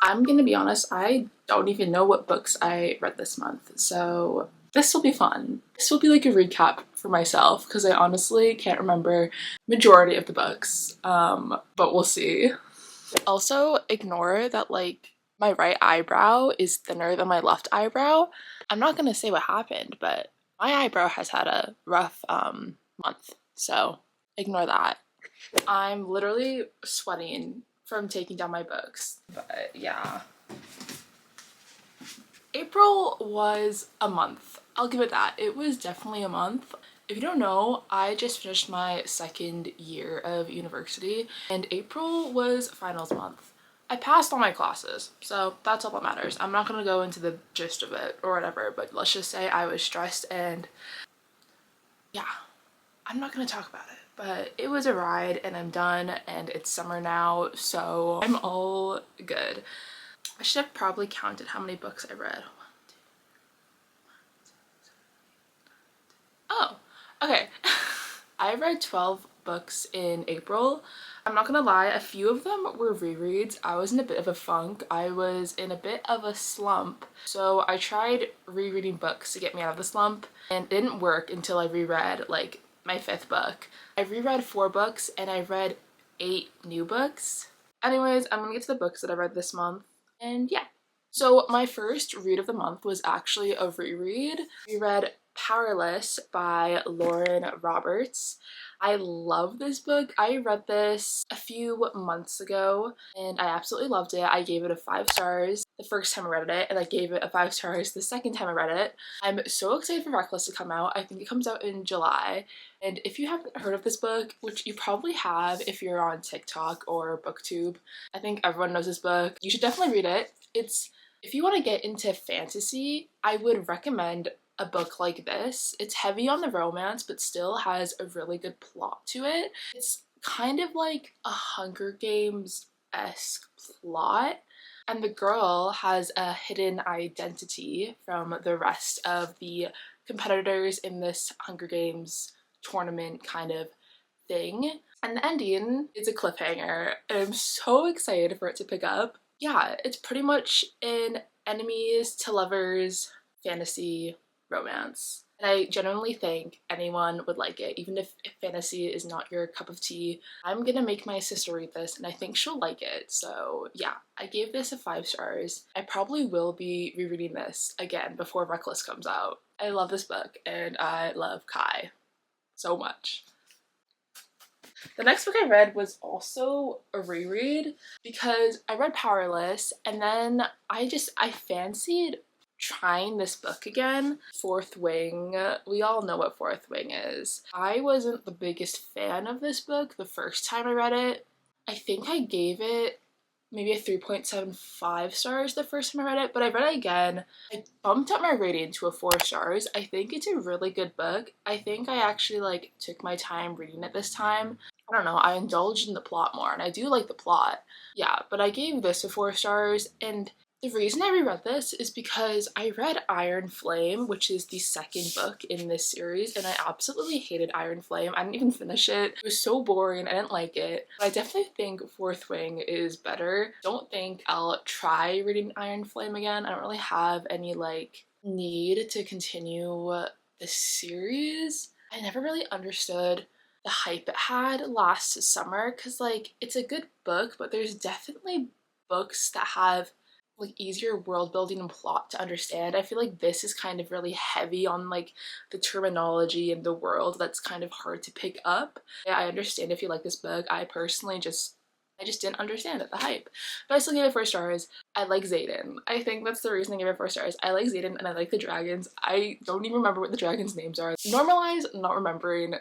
I'm gonna be honest, I don't even know what books I read this month, so this will be fun. This will be like a recap for myself because I honestly can't remember majority of the books, but we'll see. Also, ignore that like my right eyebrow is thinner than my left eyebrow. I'm not gonna say what happened, but my eyebrow has had a rough month, so ignore that. I'm literally sweating from taking down my books, but yeah. April was a month. I'll give it that. It was definitely a month. If you don't know, I just finished my second year of university and April was finals month. I passed all my classes, so that's all that matters. I'm not gonna go into the gist of it or whatever, but let's just say I was stressed and yeah, I'm not gonna talk about it. But it was a ride and I'm done and it's summer now, so I'm all good. I should have probably counted how many books I read. Oh, okay. I read 12 books in April. I'm not gonna lie, a few of them were rereads. I was in a bit of a funk. I was in a bit of a slump. So I tried rereading books to get me out of the slump and it didn't work until I reread like my 5th book. I reread 4 books and I read 8 new books. Anyways, I'm gonna get to the books that I read this month and yeah. So my first read of the month was actually a reread. We read Powerless by Lauren Roberts. I love this book. I read this a few months ago and I absolutely loved it. I gave it a 5 stars the first time I read it and I gave it a 5 stars the second time I read it. I'm so excited for Reckless to come out. I think it comes out in July. And if you haven't heard of this book, which you probably have if you're on TikTok or booktube, I think everyone knows this book. You should definitely read it. If you want to get into fantasy, I would recommend a book like this. It's heavy on the romance, but still has a really good plot to it. It's kind of like a Hunger Games-esque plot, and the girl has a hidden identity from the rest of the competitors in this Hunger Games tournament kind of thing. And the ending is a cliffhanger, and I'm so excited for it to pick up. Yeah, it's pretty much an enemies to lovers fantasy romance. And I genuinely think anyone would like it, even if fantasy is not your cup of tea. I'm gonna make my sister read this and I think she'll like it. So yeah, I gave this a 5 stars. I probably will be rereading this again before Reckless comes out. I love this book and I love Kai so much. The next book I read was also a reread because I read Powerless and then I fancied trying this book again. Fourth Wing. We all know what Fourth Wing is. I wasn't the biggest fan of this book the first time I read it. I think I gave it maybe a 3.75 stars the first time I read it, but I read it again. I bumped up my rating to a 4 stars. I think it's a really good book. I think I actually like took my time reading it this time. I don't know, I indulged in the plot more and I do like the plot. Yeah, but I gave this a 4 stars and the reason I reread this is because I read Iron Flame, which is the second book in this series, and I absolutely hated Iron Flame. I didn't even finish it. It was so boring. I didn't like it. But I definitely think Fourth Wing is better. Don't think I'll try reading Iron Flame again. I don't really have any like need to continue the series. I never really understood the hype it had last summer because like it's a good book, but there's definitely books that have like easier world building and plot to understand. I feel like this is kind of really heavy on like the terminology and the world that's kind of hard to pick up. Yeah, I understand if you like this book. I personally just didn't understand it, the hype. But I still gave it 4 stars. I like Xaden. I think that's the reason I gave it 4 stars. I like Xaden and I like the dragons. I don't even remember what the dragons' names are. Normalize not remembering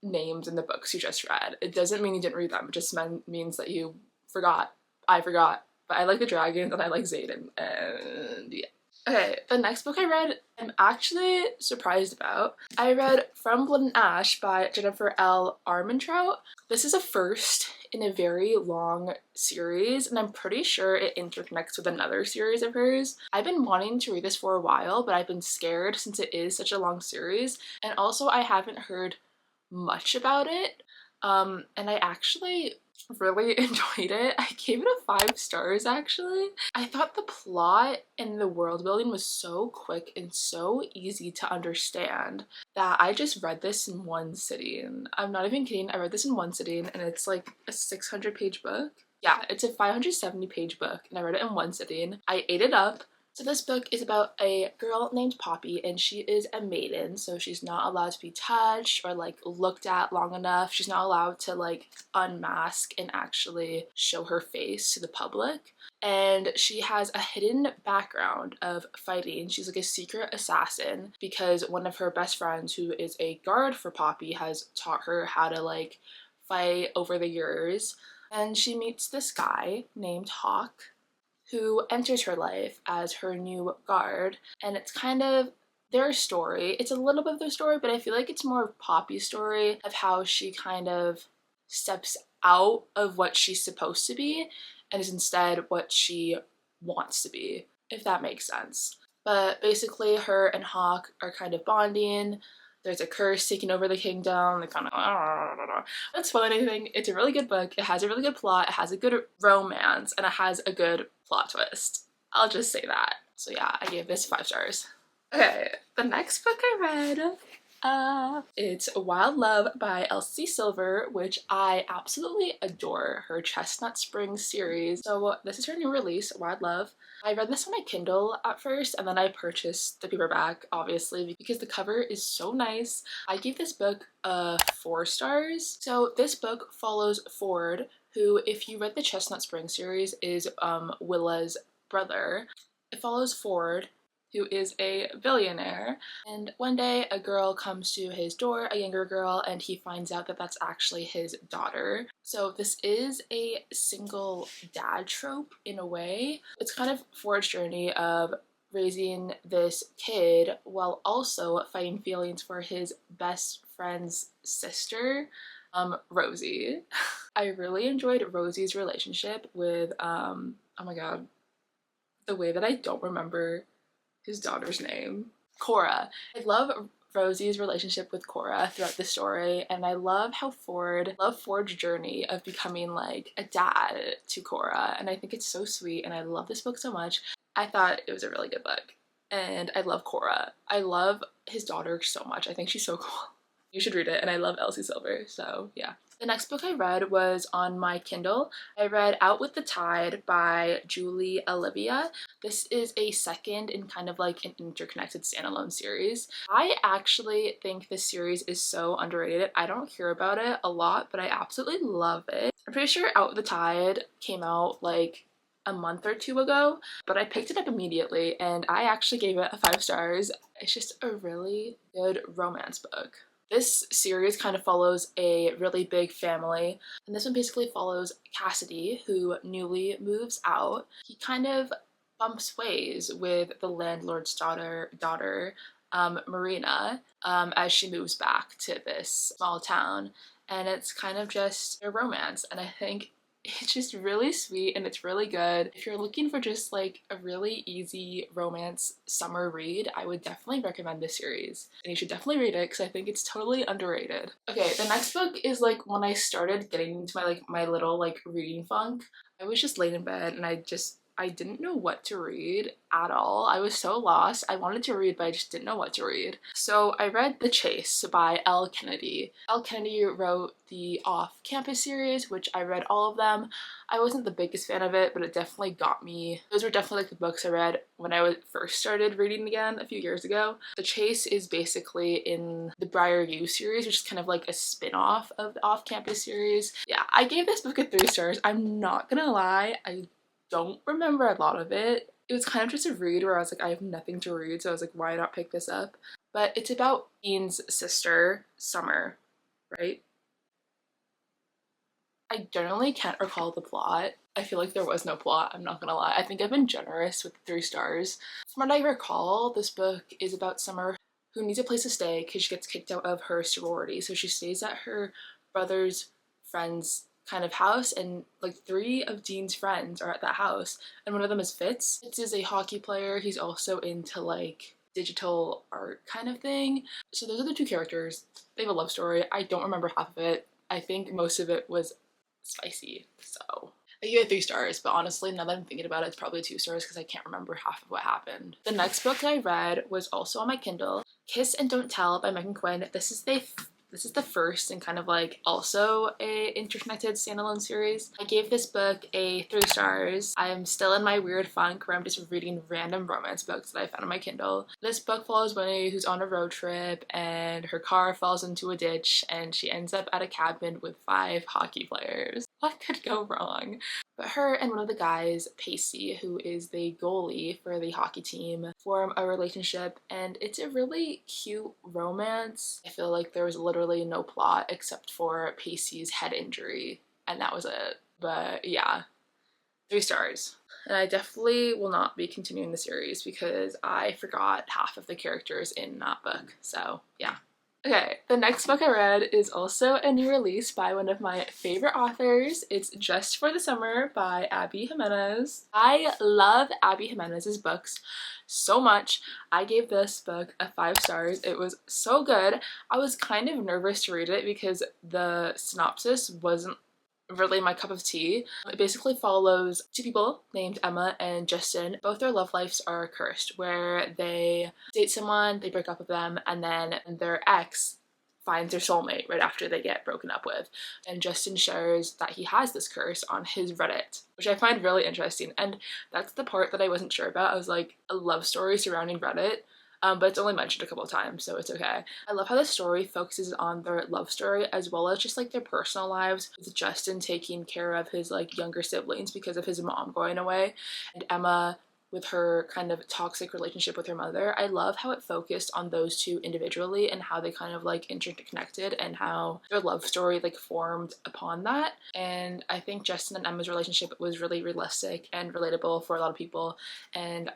names in the books you just read. It doesn't mean you didn't read them. It just means that you forgot. I forgot. But I like the dragons and I like Xaden, and yeah. Okay, the next book I read, I'm actually surprised about. I read From Blood and Ash by Jennifer L. Armentrout. This is a first in a very long series, and I'm pretty sure it interconnects with another series of hers. I've been wanting to read this for a while, but I've been scared since it is such a long series, and also I haven't heard much about it. And I actually really enjoyed it. I gave it a 5 stars actually. I thought the plot and the world building was so quick and so easy to understand that I just read this in one sitting. I'm not even kidding, I read this in one sitting and it's like a 600-page book. Yeah, it's a 570-page book and I read it in one sitting. I ate it up. So this book is about a girl named Poppy and she is a maiden, so she's not allowed to be touched or like looked at long enough. She's not allowed to like unmask and actually show her face to the public. And she has a hidden background of fighting. She's like a secret assassin because one of her best friends, who is a guard for Poppy, has taught her how to like fight over the years. And she meets this guy named Hawk who enters her life as her new guard, and it's kind of their story. It's a little bit of their story, but I feel like it's more of Poppy's story of how she kind of steps out of what she's supposed to be and is instead what she wants to be, if that makes sense. But basically her and Hawk are kind of bonding. There's a curse taking over the kingdom. They kind of, I don't spoil anything. It's a really good book. It has a really good plot. It has a good romance, and it has a good plot twist. I'll just say that. So yeah, I gave this 5 stars. Okay, the next book I read, it's Wild Love by Elsie Silver, which I absolutely adore, her Chestnut Springs series. So this is her new release, Wild Love. I read this on my Kindle at first and then I purchased the paperback, obviously, because the cover is so nice. I gave this book 4 stars. So this book follows Ford, who, if you read the Chestnut Springs series, is Willa's brother. It follows Ford, who is a billionaire, and one day a girl comes to his door, a younger girl, and he finds out that that's actually his daughter. So this is a single dad trope in a way. It's kind of Ford's journey of raising this kid while also fighting feelings for his best friend's sister, Rosie. I really enjoyed Rosie's relationship with, oh my god, the way that I don't remember his daughter's name, Cora. I love Rosie's relationship with Cora throughout the story, and I love how Ford's journey of becoming like a dad to Cora, and I think it's so sweet, and I love this book so much. I thought it was a really good book, and I love Cora. I love his daughter so much. I think she's so cool. You should read it, and I love Elsie Silver, so yeah. The next book I read was on my Kindle. I read Out with the Tide by Julie Olivia. This is a second in kind of like an interconnected standalone series. I actually think this series is so underrated. I don't hear about it a lot, but I absolutely love it. I'm pretty sure Out with the Tide came out like a month or 2 ago, but I picked it up immediately and I actually gave it 5 stars. It's just a really good romance book. This series kind of follows a really big family, and this one basically follows Cassidy, who newly moves out. He kind of bumps ways with the landlord's daughter, Marina, as she moves back to this small town, and it's kind of just a romance, and I think it's just really sweet and it's really good. If you're looking for just like a really easy romance summer read, I would definitely recommend this series. And you should definitely read it because I think it's totally underrated. Okay, the next book is like when I started getting into my little like reading funk. I was just laid in bed and I didn't know what to read at all. I was so lost. I wanted to read, but I just didn't know what to read. So I read The Chase by Elle Kennedy. Elle Kennedy wrote the Off-Campus series, which I read all of them. I wasn't the biggest fan of it, but it definitely got me. Those were definitely like the books I read when I first started reading again a few years ago. The Chase is basically in the Briar U series, which is kind of like a spin-off of the Off-Campus series. Yeah, I gave this book a 3 stars. I'm not gonna lie, I don't remember a lot of it. It was kind of just a read where I was like, I have nothing to read, so I was like, why not pick this up? But it's about Dean's sister, Summer, right? I generally can't recall the plot. I feel like there was no plot, I'm not gonna lie. I think I've been generous with 3 stars. From what I recall, this book is about Summer who needs a place to stay because she gets kicked out of her sorority. So she stays at her brother's friend's kind of house, and like 3 of Dean's friends are at that house, and one of them is Fitz. Fitz is a hockey player. He's also into like digital art kind of thing. So those are the 2 characters. They have a love story. I don't remember half of it. I think most of it was spicy. So I gave it 3 stars, but honestly, now that I'm thinking about it, it's probably 2 stars because I can't remember half of what happened. The next book that I read was also on my Kindle, Kiss and Don't Tell by Megan Quinn. This is the first and kind of like also a interconnected standalone series. I gave this book a 3 stars. I'm still in my weird funk where I'm just reading random romance books that I found on my Kindle. This book follows Winnie, who's on a road trip and her car falls into a ditch and she ends up at a cabin with 5 hockey players. What could go wrong? But her and one of the guys, Pacey, who is the goalie for the hockey team, form a relationship, and it's a really cute romance. I feel like there was literally no plot except for Pacey's head injury, and that was it. But yeah, 3 stars. And I definitely will not be continuing the series because I forgot half of the characters in that book, so yeah. Okay, the next book I read is also a new release by one of my favorite authors. It's Just for the Summer by Abby Jimenez. I love Abby Jimenez's books so much. I gave this book a 5 stars. It was so good. I was kind of nervous to read it because the synopsis wasn't really my cup of tea. It basically follows 2 people named Emma and Justin. Both their love lives are cursed, where they date someone, they break up with them, and then their ex finds their soulmate right after they get broken up with. And Justin shares that he has this curse on his Reddit, which I find really interesting. And that's the part that I wasn't sure about. I was like, a love story surrounding Reddit. But it's only mentioned a couple of times, so it's okay. I love how the story focuses on their love story as well as just like their personal lives, with Justin taking care of his like younger siblings because of his mom going away, and Emma with her kind of toxic relationship with her mother. I love how it focused on those 2 individually and how they kind of like interconnected and how their love story like formed upon that. And I think Justin and Emma's relationship was really realistic and relatable for a lot of people, and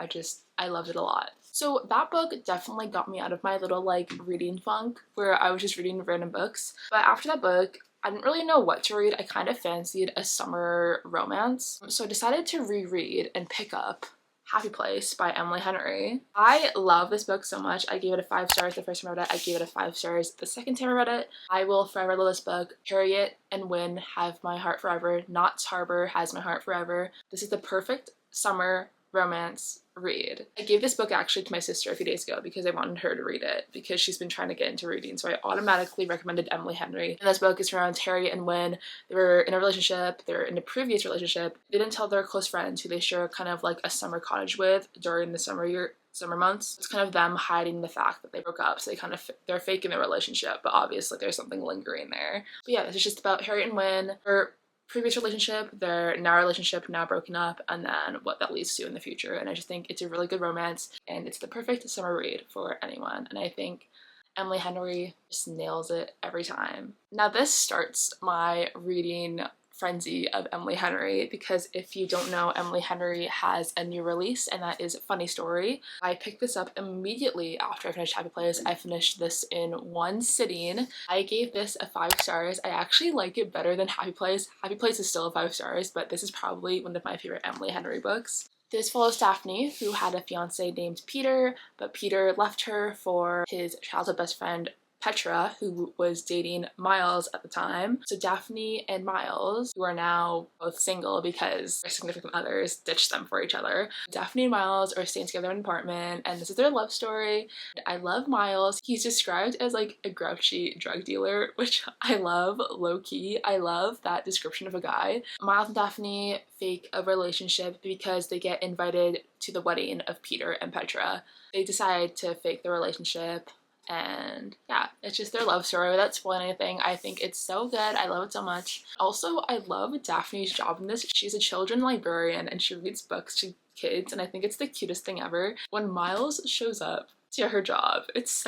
I loved it a lot. So that book definitely got me out of my little like reading funk where I was just reading random books. But after that book, I didn't really know what to read. I kind of fancied a summer romance. So I decided to reread and pick up Happy Place by Emily Henry. I love this book so much. I gave it a 5 stars the first time I read it. I gave it a 5 stars the second time I read it. I will forever love this book. Harriet and Wynne have my heart forever. Knott's Harbor has my heart forever. This is the perfect summer romance read. I gave this book actually to my sister a few days ago because I wanted her to read it because she's been trying to get into reading, so I automatically recommended Emily Henry. And this book is around Harriet and Wynne. They were in a relationship, they're in a previous relationship. They didn't tell their close friends who they share kind of like a summer cottage with during the summer months. It's kind of them hiding the fact that they broke up, so they're faking their relationship, but obviously there's something lingering there. But yeah, this is just about Harriet and Wynne, her previous relationship, their now relationship, now broken up, and then what that leads to in the future. And I just think it's a really good romance, and it's the perfect summer read for anyone. And I think Emily Henry just nails it every time. Now this starts my reading frenzy of Emily Henry, because if you don't know, Emily Henry has a new release, and that is Funny Story. I picked this up immediately after I finished Happy Place. I finished this in 1 sitting. I gave this a 5 stars. I actually like it better than Happy Place. Happy Place is still a 5 stars, but this is probably one of my favorite Emily Henry books. This follows Daphne, who had a fiance named Peter, but Peter left her for his childhood best friend Petra, who was dating Miles at the time. So Daphne and Miles, who are now both single because their significant others ditched them for each other. Daphne and Miles are staying together in an apartment, and this is their love story. I love Miles. He's described as like a grouchy drug dealer, which I love, low-key. I love that description of a guy. Miles and Daphne fake a relationship because they get invited to the wedding of Peter and Petra. They decide to fake the relationship. And yeah, it's just their love story without spoiling anything. I think it's so good. I love it so much. Also, I love Daphne's job in this. She's a children's librarian and she reads books to kids, and I think it's the cutest thing ever. When Miles shows up to her job, it's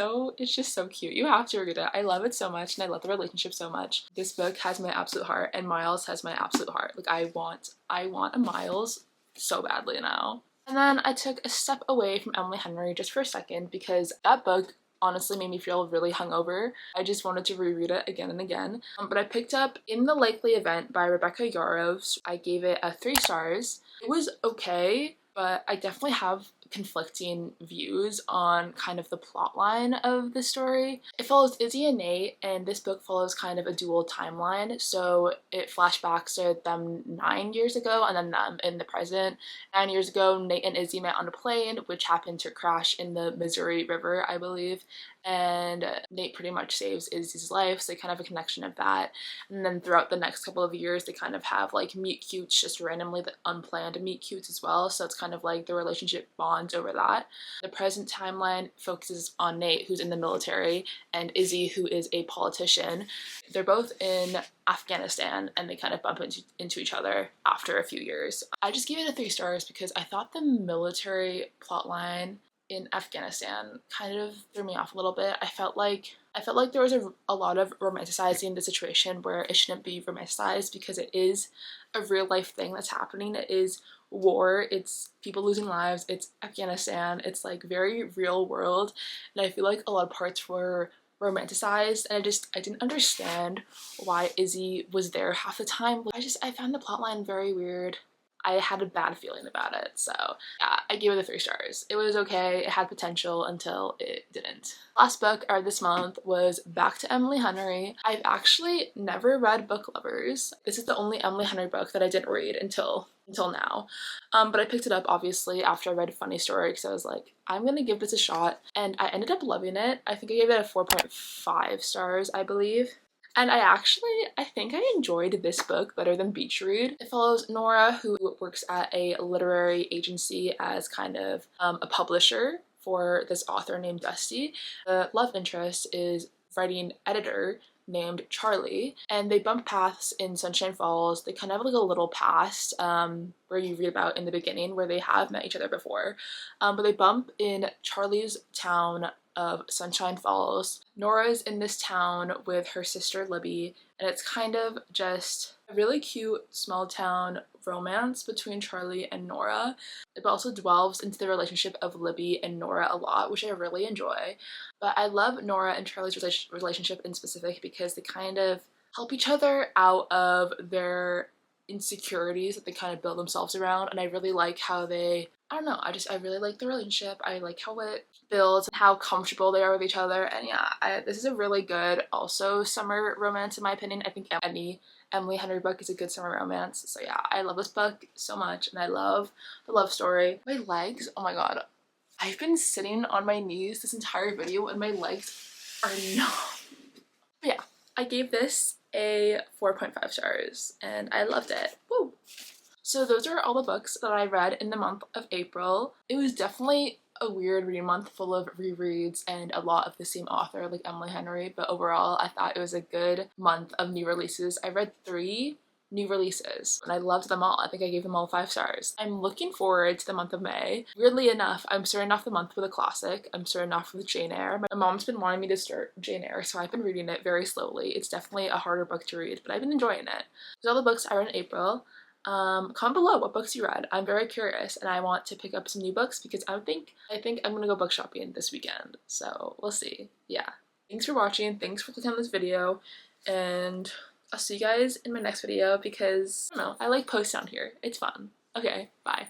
just so cute. You have to read it. I love it so much, and I love the relationship so much. This book has my absolute heart, and Miles has my absolute heart. Like I want a Miles so badly now. And then I took a step away from Emily Henry just for a second because that book honestly made me feel really hungover. I just wanted to reread it again and again. But I picked up In the Likely Event by Rebecca Yarros. I gave it a 3 stars. It was okay, but I definitely have conflicting views on kind of the plot line of the story. It follows Izzy and Nate, and this book follows kind of a dual timeline. So it flashbacks to them 9 years ago and then them in the present. 9 years ago, Nate and Izzy met on a plane, which happened to crash in the Missouri River, I believe. And Nate pretty much saves Izzy's life, so they kind of have a connection of that. And then throughout the next couple of years, they kind of have like meet cutes, just randomly the unplanned meet cutes as well. So it's kind of like the relationship bonds over that. The present timeline focuses on Nate, who's in the military, and Izzy, who is a politician. They're both in Afghanistan, and they kind of bump into each other after a few years. I just gave it a 3 stars because I thought the military plotline in Afghanistan kind of threw me off a little bit. I felt like there was a lot of romanticizing the situation where it shouldn't be romanticized, because it is a real life thing that's happening. It is war, it's people losing lives, it's Afghanistan, it's like very real world, and I feel like a lot of parts were romanticized, and I didn't understand why Izzy was there half the time. I found the plotline very weird. I had a bad feeling about it, so yeah, I gave it a 3 stars. It was okay, it had potential until it didn't. Last book I read this month was Back to Emily Henry. I've actually never read Book Lovers. This is the only Emily Henry book that I didn't read until now. But I picked it up obviously after I read Funny Story, because I was like, I'm gonna give this a shot, and I ended up loving it. I think I gave it a 4.5 stars, I believe. And I think I enjoyed this book better than Beach Read. It follows Nora, who works at a literary agency as kind of a publisher for this author named Dusty. The love interest is writing editor named Charlie, and they bump paths in Sunshine Falls. They kind of have like a little past where you read about in the beginning where they have met each other before, but they bump in Charlie's town of Sunshine Falls. Nora's in this town with her sister Libby, and it's kind of just a really cute small town romance between Charlie and Nora. It also delves into the relationship of Libby and Nora a lot, which I really enjoy. But I love Nora and Charlie's relationship in specific because they kind of help each other out of their insecurities that they kind of build themselves around, and I really like how they, I don't know, I really like the relationship. I like how it builds and how comfortable they are with each other, and yeah, this is a really good also summer romance in my opinion. I think any Emily Henry book is a good summer romance, so yeah, I love this book so much, and I love the love story. My legs, oh my god, I've been sitting on my knees this entire video and my legs are numb. But yeah, I gave this a 4.5 stars and I loved it. Woo! So those are all the books that I read in the month of April. It was definitely a weird reading month full of rereads and a lot of the same author like Emily Henry, but overall I thought it was a good month of new releases. I read 3 new releases and I loved them all. I think I gave them all 5 stars. I'm looking forward to the month of May. Weirdly enough, I'm starting off the month with a classic. I'm starting off with Jane Eyre. My mom's been wanting me to start Jane Eyre, so I've been reading it very slowly. It's definitely a harder book to read, but I've been enjoying it. Those are all the books I read in April. Comment below what books you read. I'm very curious and I want to pick up some new books because I think I'm gonna go book shopping this weekend, so we'll see. Yeah, thanks for watching, thanks for clicking on this video, and I'll see you guys in my next video because, I don't know, I like posting on here. It's fun. Okay, bye.